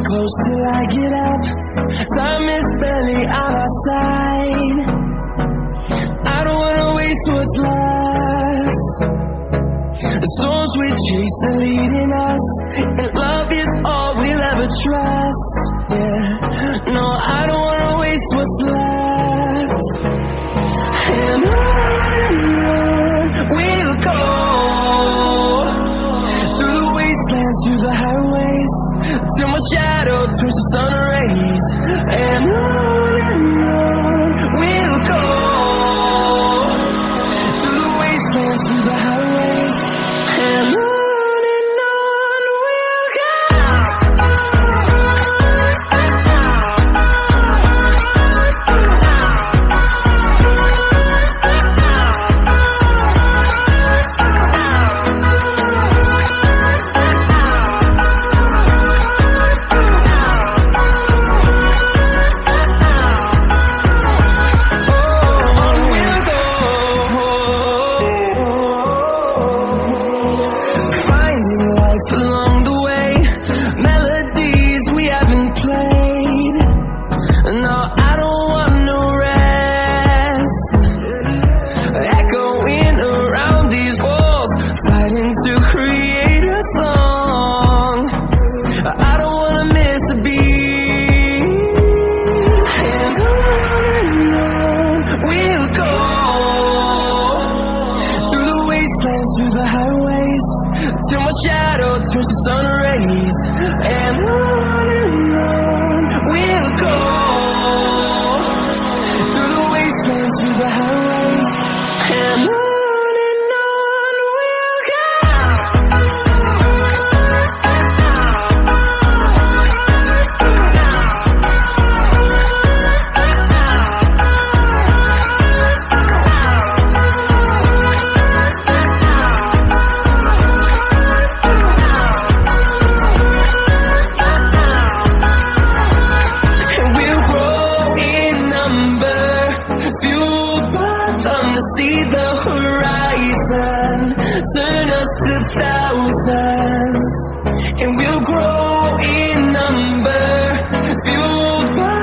close till I get up. Time is barely on our side. I don't wanna waste what's left. The storms we chase are leading us, and love is all we'll ever trust. Yeah, no, I don't wanna waste what's left. And on we'll go, through the wastelands, through the highways, till my shadow turns to sun rays. And on we'll go, through the wastelands, through the highways, and on we'll go. Along the way, melodies we haven't played. No, I don't want no rest. Echoing around these walls, fighting to create a song. I don't wanna miss a beat. And on we'll go, through the wastelands, through the highways, till my shadow turns to sun rays. And on we'll go, through the wastelands, through the highways, and on we'll go. Fueled by them to see the horizon, turn us to thousands, and we'll grow in number. Fueled by